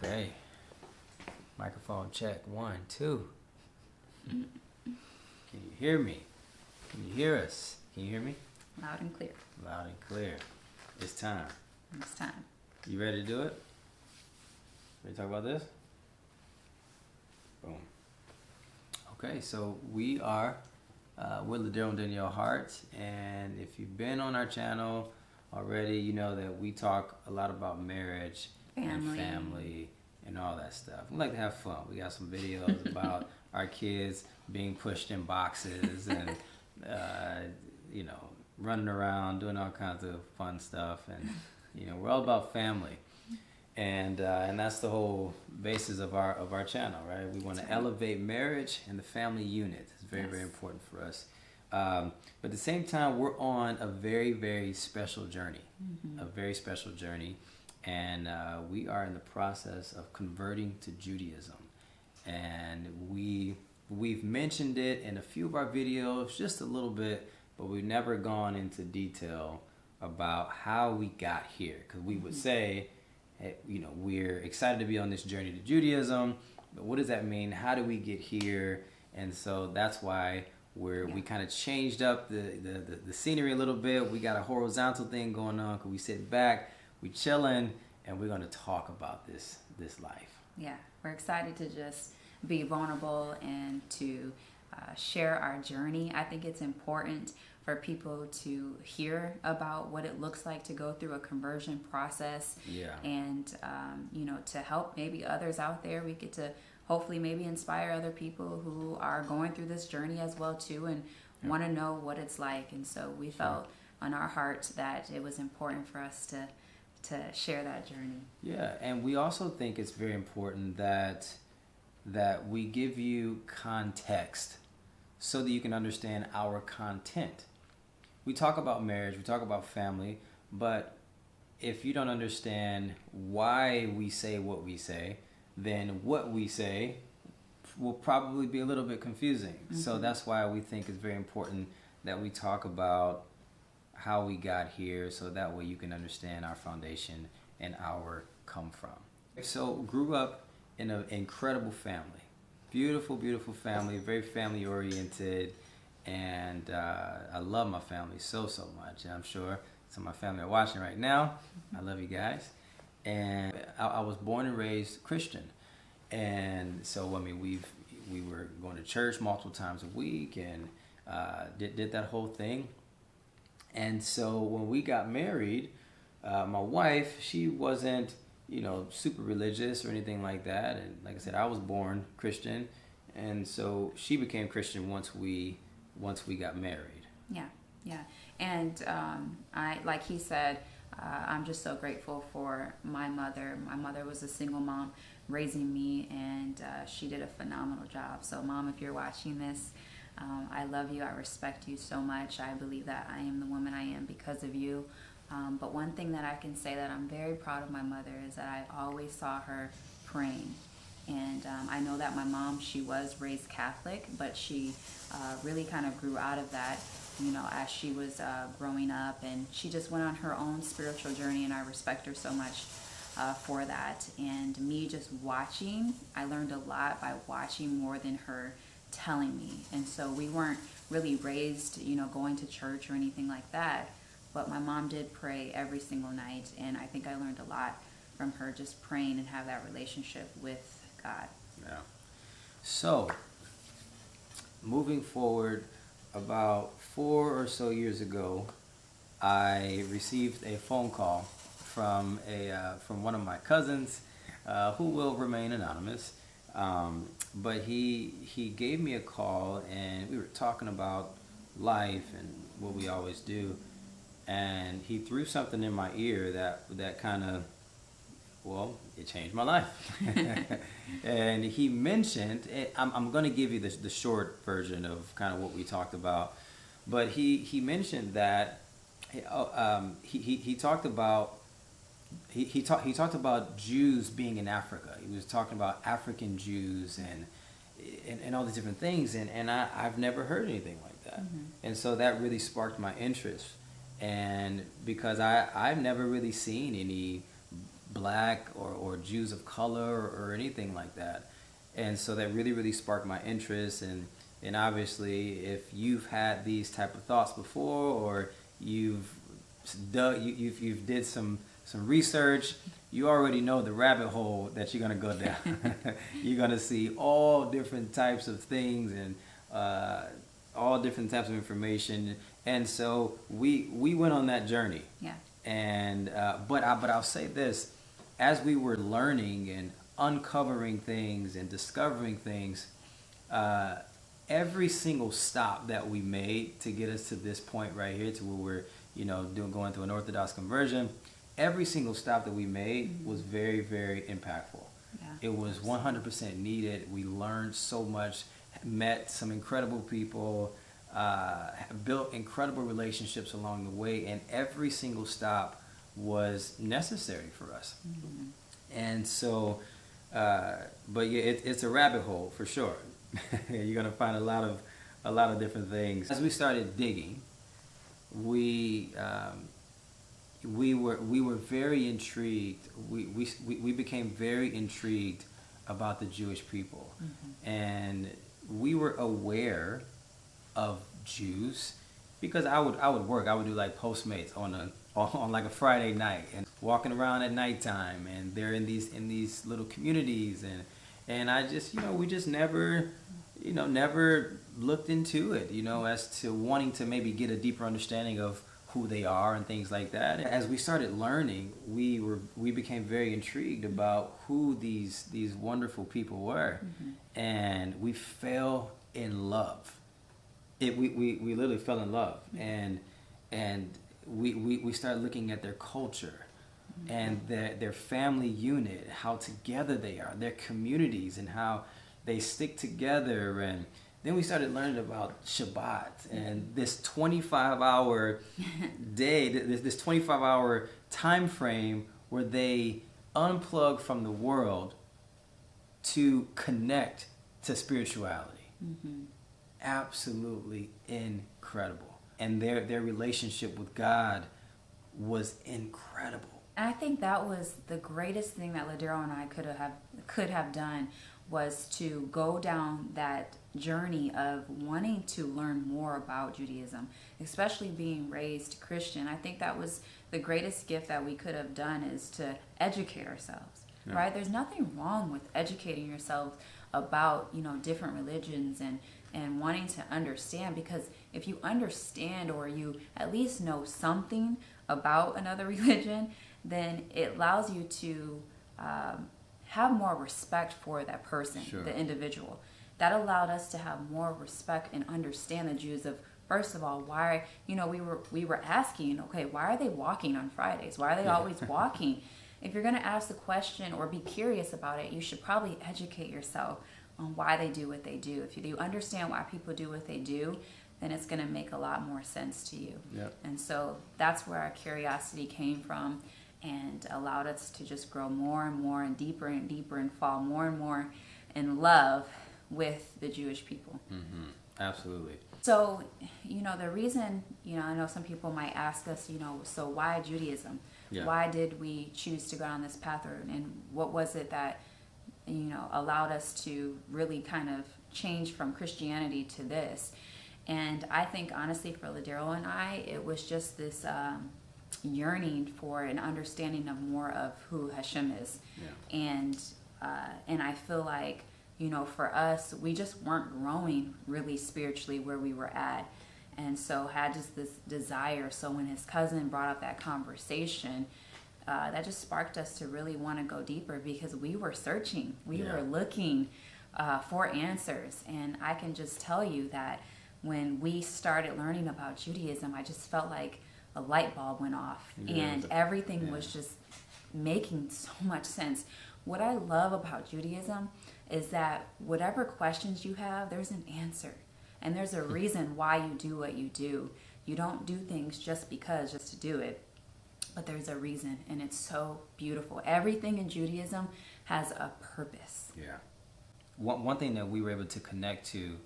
Okay. Microphone check. 1, 2. Can you hear me? Can you hear us? Can you hear me? Loud and clear. Loud and clear. It's time. It's time. You ready to do it? Ready to talk about this? Boom. Okay, so we are with Ladero and Danielle Hart, and if you've been on our channel already, you know that we talk a lot about marriage and family and all that stuff. We like to have fun. We got some videos about our kids being pushed in boxes and running around doing all kinds of fun stuff, and we're all about family. And that's the whole basis of our channel, right? We want to elevate marriage and the family unit. It's very, very important for us. But at the same time, we're on a very, very special journey, a very special journey. And we are in the process of converting to Judaism. And we've mentioned it in a few of our videos, just a little bit, but we've never gone into detail about how we got here. Because we would say, hey, we're excited to be on this journey to Judaism, but what does that mean? How do we get here? And so that's why we kind of changed up the scenery a little bit. We got a horizontal thing going on because we sit back, we chilling, and we're going to talk about this life. Yeah, we're excited to just be vulnerable and to share our journey. I think it's important for people to hear about what it looks like to go through a conversion process. Yeah. And, to help maybe others out there. We get to hopefully maybe inspire other people who are going through this journey as well too and want to know what it's like. And so we felt on our hearts that it was important for us to share that journey. Yeah, and we also think it's very important that we give you context so that you can understand our content. We talk about marriage, we talk about family, but if you don't understand why we say what we say, then what we say will probably be a little bit confusing. So that's why we think it's very important that we talk about how we got here, so that way you can understand our foundation and our come from. So grew up in an incredible family. Beautiful, beautiful family, very family oriented, and I love my family so much. And I'm sure some of my family are watching right now. I love you guys. And I was born and raised Christian, and so we were going to church multiple times a week, and did that whole thing. And so when we got married, my wife, she wasn't super religious or anything like that. And like I said, I was born Christian, and so she became Christian once we got married. Yeah. And like he said, I'm just so grateful for my mother. My mother was a single mom raising me, and she did a phenomenal job. So Mom, if you're watching this, I love you. I respect you so much. I believe that I am the woman I am because of you. But one thing that I can say that I'm very proud of my mother is that I always saw her praying. And I know that my mom, she was raised Catholic, but she really kind of grew out of that, as she was growing up. And she just went on her own spiritual journey, and I respect her so much for that. And me just watching, I learned a lot by watching more than her telling me. And so we weren't really raised, going to church or anything like that. But my mom did pray every single night, and I think I learned a lot from her just praying and have that relationship with God. Yeah. So, moving forward, about 4 or so years ago, I received a phone call from one of my cousins, who will remain anonymous. But he gave me a call, and we were talking about life and what we always do. And he threw something in my ear that kind of, it changed my life. And he mentioned, I'm going to give you the short version of kind of what we talked about, but he mentioned that he talked about he talked about Jews being in Africa. He was talking about African Jews and all these different things, and I've never heard anything like that. And so that really sparked my interest. And because I've never really seen any black or Jews of color or anything like that. And so that really, really sparked my interest. And obviously, if you've had these type of thoughts before, or you've did some research, you already know the rabbit hole that you're gonna go down. You're gonna see all different types of things and all different types of information. And so we went on that journey. Yeah. And but I'll say this: as we were learning and uncovering things and discovering things, every single stop that we made to get us to this point right here, to where we're going through an Orthodox conversion, every single stop that we made was very, very impactful. Yeah. It was 100% needed. We learned so much, met some incredible people, built incredible relationships along the way, and every single stop was necessary for us. Mm-hmm. And so, but yeah, it's a rabbit hole for sure. You're gonna find a lot of different things. As we started digging, we were very intrigued. We became very intrigued about the Jewish people, Mm-hmm. and we were aware of Jews because I would work. I would do like Postmates on like a Friday night and walking around at nighttime, and they're in these little communities, and I just we just never looked into it as to wanting to maybe get a deeper understanding of who they are and things like that. As we started learning, we became very intrigued about who these wonderful people were. Mm-hmm. And we fell in love. We literally fell in love. Mm-hmm. And we started looking at their culture, mm-hmm. and their family unit, how together they are, their communities, and how they stick together. And then we started learning about Shabbat and this 25-hour day, this 25-hour time frame where they unplug from the world to connect to spirituality. Mm-hmm. Absolutely incredible. And their relationship with God was incredible. And I think that was the greatest thing that Ladero and I could have done, was to go down that journey of wanting to learn more about Judaism, especially being raised Christian. I think that was the greatest gift that we could have done, is to educate ourselves. Yeah. Right? There's nothing wrong with educating yourself about different religions and wanting to understand, because if you understand, or you at least know something about another religion, then it allows you to have more respect for that person, sure. The individual. That allowed us to have more respect and understand the Jews of, first of all, why, we were asking, okay, why are they walking on Fridays? Why are they always walking? If you're going to ask the question or be curious about it, you should probably educate yourself on why they do what they do. If you understand why people do what they do, then it's going to make a lot more sense to you. Yep. And so that's where our curiosity came from, and allowed us to just grow more and more and deeper and fall more and more in love with the Jewish people. Mm-hmm. Absolutely. So, the reason, I know some people might ask us, so why Judaism? Yeah. Why did we choose to go down this path? And what was it that, allowed us to really kind of change from Christianity to this? And I think, honestly, for Ladero and I, it was just this yearning for an understanding of more of who Hashem is. Yeah. And I feel like, for us, we just weren't growing really spiritually where we were at. And so had just this desire. So when his cousin brought up that conversation, that just sparked us to really want to go deeper, because we were searching. We were looking for answers. And I can just tell you that when we started learning about Judaism, I just felt like a light bulb went off. Yeah, and everything was just making so much sense. What I love about Judaism is that whatever questions you have, there's an answer. And there's a reason why you do what you do. You don't do things just to do it. But there's a reason, and it's so beautiful. Everything in Judaism has a purpose. Yeah. One thing that we were able to connect to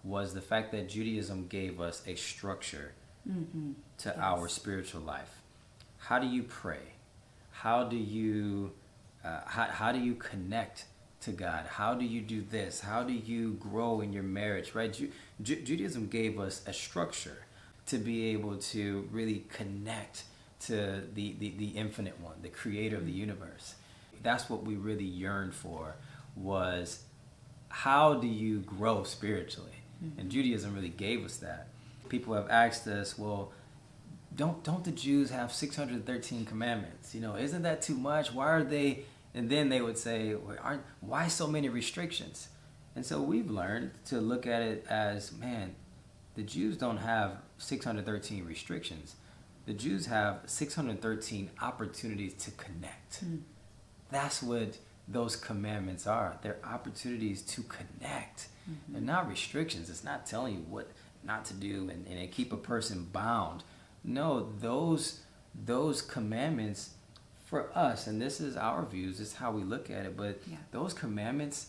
was the fact that Judaism gave us a structure to our spiritual life. How do you pray? how do you how do you connect to God? How do you do this? How do you grow in your marriage, right? Judaism gave us a structure to be able to really connect to the infinite one, the creator of the universe. That's what we really yearned for, was how do you grow spiritually? And Judaism really gave us that. People have asked us, well, don't the Jews have 613 commandments? You know, isn't that too much? Why are they? And then they would say, well, why so many restrictions? And so we've learned to look at it as, man, the Jews don't have 613 restrictions. The Jews have 613 opportunities to connect. That's what those commandments are. They're opportunities to connect. They're not restrictions. It's not telling you what not to do and keep a person bound. No, those commandments for us, and this is our views, this is how we look at it, but those commandments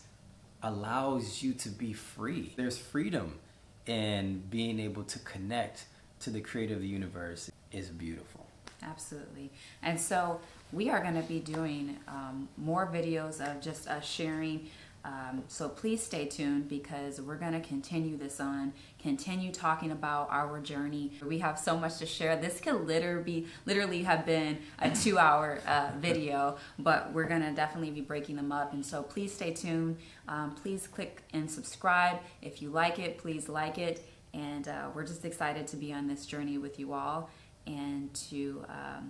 allows you to be free. There's freedom in being able to connect to the creator of the universe. Is beautiful. Absolutely. And so we are going to be doing more videos of just us sharing. So please stay tuned, because we're going to continue continue talking about our journey. We have so much to share. This could literally have been a 2-hour video, but we're going to definitely be breaking them up. And so please stay tuned. Please click and subscribe. If you like it, please like it. And we're just excited to be on this journey with you all, and to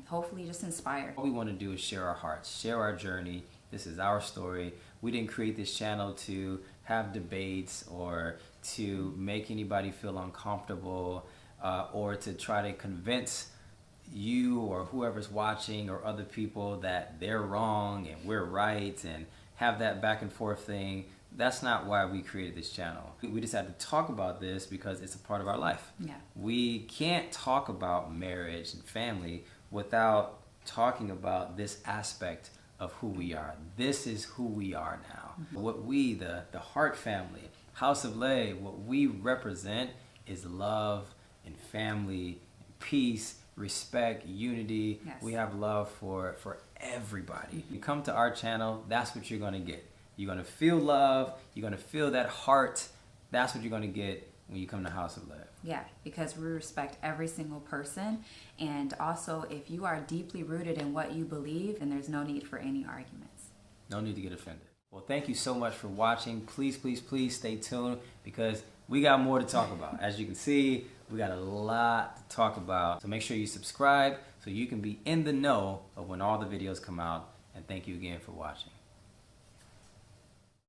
hopefully just inspire. What we want to do is share our hearts, share our journey. This is our story. We didn't create this channel to have debates or to make anybody feel uncomfortable or to try to convince you or whoever's watching or other people that they're wrong and we're right and have that back and forth thing. That's not why we created this channel. We decided to talk about this because it's a part of our life. Yeah. We can't talk about marriage and family without talking about this aspect of who we are. This is who we are now. What we, the Hart family, House of Lay, what we represent is love and family, and peace, respect, unity. Yes. We have love for everybody. You come to our channel, that's what you're gonna get. You're gonna feel love, you're gonna feel that heart. That's what you're gonna get when you come to House of Love. Yeah, because we respect every single person. And also, if you are deeply rooted in what you believe, then there's no need for any arguments. No need to get offended. Well, thank you so much for watching. Please, please, please stay tuned, because we got more to talk about. As you can see, we got a lot to talk about. So make sure you subscribe so you can be in the know of when all the videos come out. And thank you again for watching.